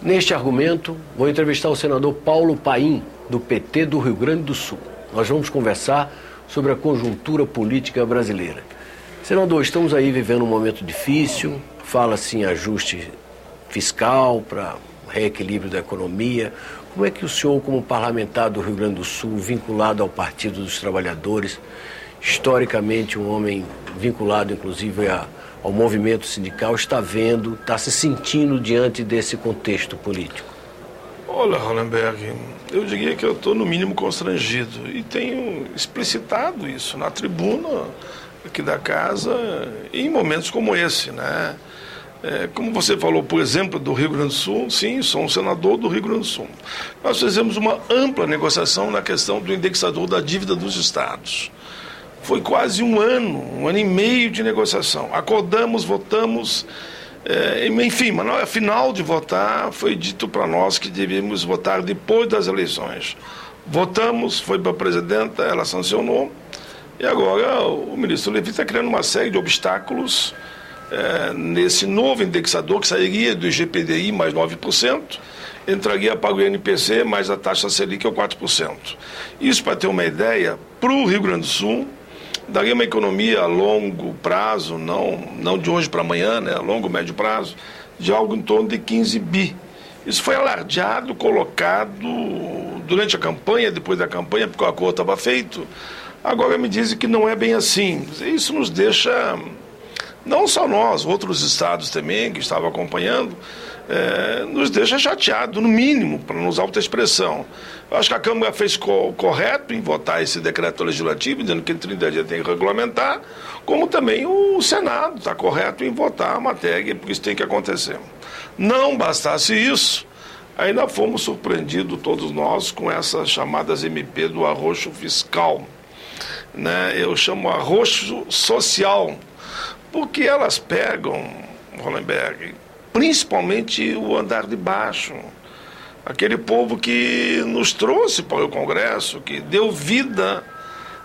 Neste argumento, vou entrevistar o senador Paulo Paim, do PT do Rio Grande do Sul. Nós vamos conversar sobre a conjuntura política brasileira. Senador, estamos aí vivendo um momento difícil, fala-se em ajuste fiscal para reequilíbrio da economia. Como é que o senhor, como parlamentar do Rio Grande do Sul, vinculado ao Partido dos Trabalhadores, historicamente um homem vinculado inclusive ao movimento sindical, está vendo, está se sentindo diante desse contexto político? Olha, Hollenberg, eu diria que eu estou no mínimo constrangido e tenho explicitado isso na tribuna aqui da casa em momentos como esse, né? Como você falou, por exemplo, do Rio Grande do Sul, sim, sou um senador do Rio Grande do Sul. Nós fizemos uma ampla negociação na questão do indexador da dívida dos estados. Foi quase um ano e meio de negociação. Acordamos, votamos, enfim, mas na final de votar foi dito para nós que devíamos votar depois das eleições. Votamos, foi para a presidenta, ela sancionou, e agora o ministro Levi está criando uma série de obstáculos nesse novo indexador que sairia do IGPDI mais 9%, entraria para o INPC mais a taxa Selic, que é o 4%. Isso, para ter uma ideia, para o Rio Grande do Sul, daria uma economia a longo prazo, não de hoje para amanhã, né, a longo, médio prazo, de algo em torno de 15 bi. Isso foi alardeado, colocado durante a campanha, depois da campanha, porque o acordo estava feito. Agora me dizem que não é bem assim. Isso nos deixa, não só nós, outros estados também que estavam acompanhando, nos deixa chateado, no mínimo, para não usar outra expressão. Eu acho que a Câmara fez correto em votar esse decreto legislativo, dizendo que em 30 dias tem que regulamentar, como também o Senado está correto em votar a matéria, porque isso tem que acontecer. Não bastasse isso, ainda fomos surpreendidos todos nós com essas chamadas MP do arroxo fiscal, né? Eu chamo arroxo social, porque elas pegam, Hollenberg, principalmente o andar de baixo, aquele povo que nos trouxe para o Congresso, que deu vida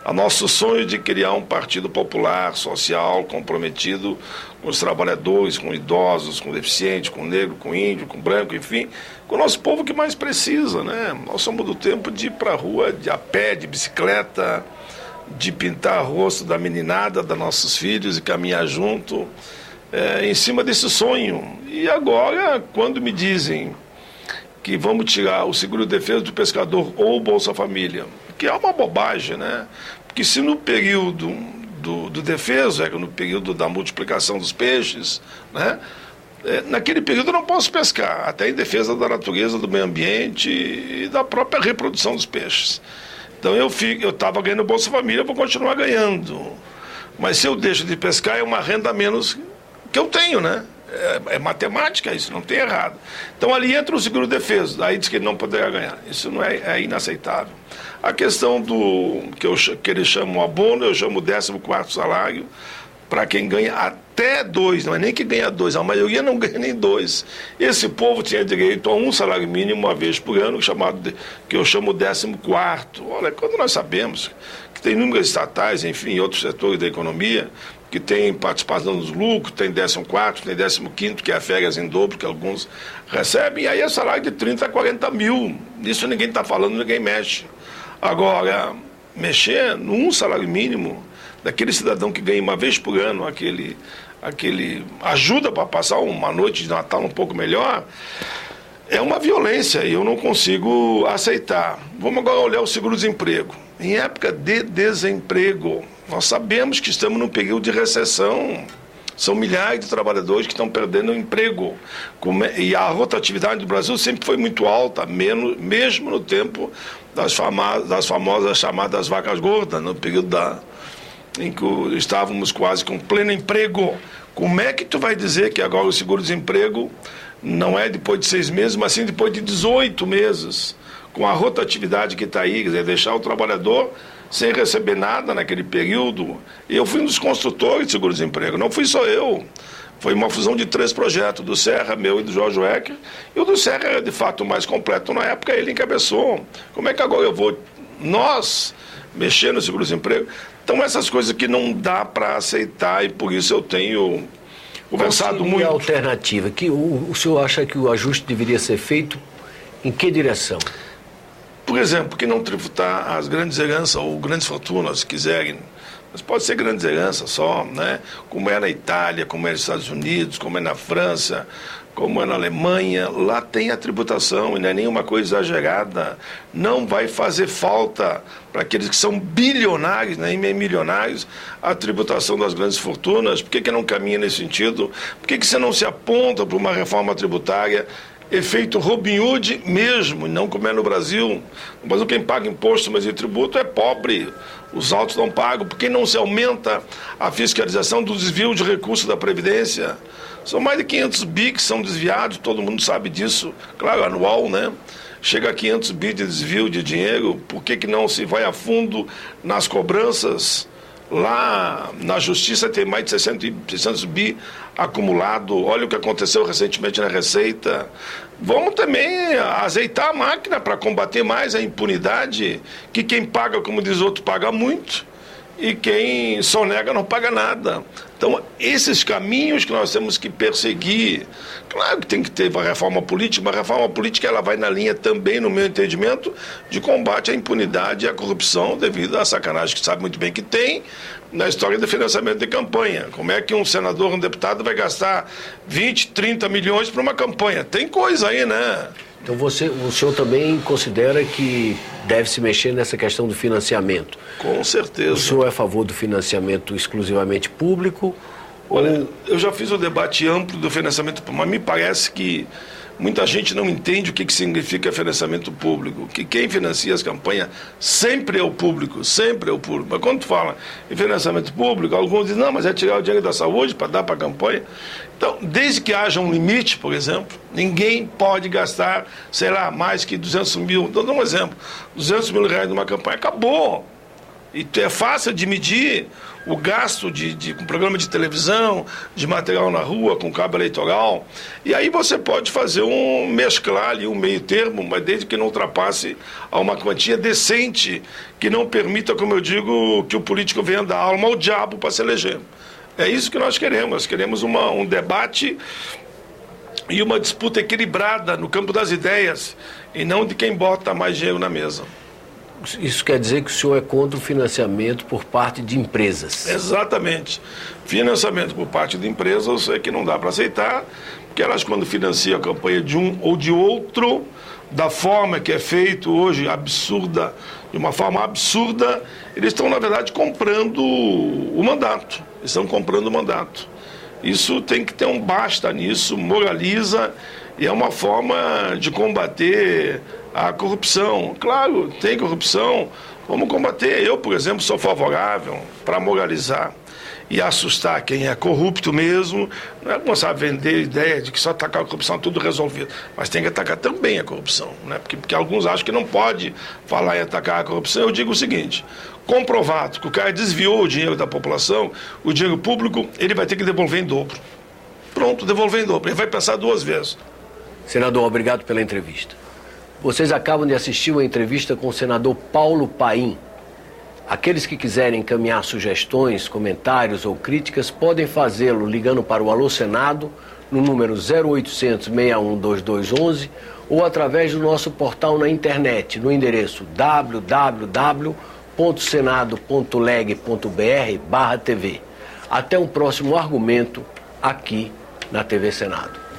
a nosso sonho de criar um partido popular, social, comprometido com os trabalhadores, com idosos, com deficientes, com negro, com índio, com branco, enfim, com o nosso povo que mais precisa, né? Nós somos do tempo de ir para a rua a pé, de bicicleta, de pintar o rosto da meninada, dos nossos filhos e caminhar junto, em cima desse sonho. E agora, quando me dizem que vamos tirar o seguro-defesa do pescador ou o Bolsa Família, que é uma bobagem, né? Porque se no período do defeso, no período da multiplicação dos peixes, né? Naquele período eu não posso pescar, até em defesa da natureza, do meio ambiente e da própria reprodução dos peixes. Então eu estava ganhando Bolsa Família, vou continuar ganhando. Mas se eu deixo de pescar, é uma renda a menos que eu tenho, né? É matemática, isso não tem errado. Então ali entra o seguro-defesa, aí diz que ele não poderá ganhar. Isso não é inaceitável. A questão do que eles chamam abono, eu chamo 14º salário, para quem ganha até 2, não é nem que ganha 2, a maioria não ganha nem 2. Esse povo tinha direito a um salário mínimo uma vez por ano, que eu chamo 14º. Olha, quando nós sabemos que tem inúmeras estatais, enfim, outros setores da economia, que tem participação nos lucros, tem 14º, tem 15º, que é férias em dobro, que alguns recebem, e aí é salário de 30 a 40 mil. Isso ninguém está falando, ninguém mexe. Agora, mexer num salário mínimo, daquele cidadão que ganha uma vez por ano, aquele ajuda para passar uma noite de Natal um pouco melhor, é uma violência e eu não consigo aceitar. Vamos agora olhar o seguro-desemprego. Em época de desemprego, nós sabemos que estamos num período de recessão. São milhares de trabalhadores que estão perdendo o emprego. E a rotatividade do Brasil sempre foi muito alta, mesmo no tempo das famosas chamadas vacas gordas, no período em que estávamos quase com pleno emprego. Como é que tu vai dizer que agora o seguro-desemprego não é depois de 6 meses, mas sim depois de 18 meses? Com a rotatividade que está aí, quer dizer, deixar o trabalhador sem receber nada naquele período. E eu fui um dos construtores de seguro-desemprego, não fui só eu. Foi uma fusão de 3 projetos, do Serra, meu e do Jorge Wecker. E o do Serra era, de fato, o mais completo na época, ele encabeçou. Como é que agora nós, mexer no seguro-desemprego? Então, essas coisas que não dá para aceitar, e por isso eu tenho conversado muito. Qual seria a alternativa? Que o senhor acha que o ajuste deveria ser feito em que direção? Por exemplo, por que não tributar as grandes heranças ou grandes fortunas, se quiserem? Mas pode ser grandes heranças só, né? Como é na Itália, como é nos Estados Unidos, como é na França, como é na Alemanha. Lá tem a tributação e não é nenhuma coisa exagerada. Não vai fazer falta para aqueles que são bilionários, né, e milionários, a tributação das grandes fortunas. Por que não caminha nesse sentido? Por que você não se aponta para uma reforma tributária efeito Robin Hood mesmo, e não como é no Brasil? No Brasil quem paga imposto, mas de tributo é pobre. Os altos não pagam. Por que não se aumenta a fiscalização do desvio de recursos da Previdência? São mais de 500 bi que são desviados, todo mundo sabe disso, claro, anual, né? Chega a 500 bi de desvio de dinheiro. Por que não se vai a fundo nas cobranças? Lá na Justiça tem mais de 600 bi acumulado. Olha o que aconteceu recentemente na Receita. Vamos também azeitar a máquina para combater mais a impunidade, que quem paga, como diz outro, paga muito, e quem sonega não paga nada. Então, esses caminhos que nós temos que perseguir. Claro que tem que ter uma reforma política, mas a reforma política ela vai na linha também, no meu entendimento, de combate à impunidade e à corrupção devido à sacanagem que sabe muito bem que tem na história do financiamento de campanha. Como é que um senador, um deputado vai gastar 20, 30 milhões para uma campanha? Tem coisa aí, né? Então o senhor também considera que deve-se mexer nessa questão do financiamento? Com certeza. O senhor é a favor do financiamento exclusivamente público? Olha, eu já fiz um debate amplo do financiamento público, mas me parece que muita gente não entende o que significa financiamento público, que quem financia as campanhas sempre é o público, sempre é o público. Mas quando tu fala em financiamento público, alguns dizem, não, mas é tirar o dinheiro da saúde para dar para a campanha. Então, desde que haja um limite, por exemplo, ninguém pode gastar, sei lá, mais que 200 mil, estou dando um exemplo, 200 mil reais numa campanha, acabou. E é fácil de medir o gasto com programa de televisão, de material na rua, com cabo eleitoral. E aí você pode fazer mesclar ali um meio termo, mas desde que não ultrapasse a uma quantia decente, que não permita, como eu digo, que o político venha dar alma ao diabo para se eleger. É isso que nós queremos. Nós queremos um debate e uma disputa equilibrada no campo das ideias, e não de quem bota mais dinheiro na mesa. Isso quer dizer que o senhor é contra o financiamento por parte de empresas? Exatamente. Financiamento por parte de empresas é que não dá para aceitar, porque elas, quando financiam a campanha de um ou de outro, da forma que é feito hoje, absurda, de uma forma absurda, eles estão, na verdade, comprando o mandato. Eles estão comprando o mandato. Isso tem que ter um basta nisso, moraliza, e é uma forma de combater a corrupção. Claro, tem corrupção, vamos combater. Eu, por exemplo, sou favorável para moralizar e assustar quem é corrupto mesmo. Não é começar a vender a ideia de que só atacar a corrupção é tudo resolvido, mas tem que atacar também a corrupção, né? Porque alguns acham que não pode falar em atacar a corrupção. Eu digo o seguinte, comprovado que o cara desviou o dinheiro da população, o dinheiro público, ele vai ter que devolver em dobro. Pronto, devolver em dobro. Ele vai pensar duas vezes. Senador, obrigado pela entrevista. Vocês acabam de assistir uma entrevista com o senador Paulo Paim. Aqueles que quiserem encaminhar sugestões, comentários ou críticas podem fazê-lo ligando para o Alô Senado no número 0800 61 2211 ou através do nosso portal na internet no endereço www.senado.leg.br/TV. Até um próximo argumento aqui na TV Senado.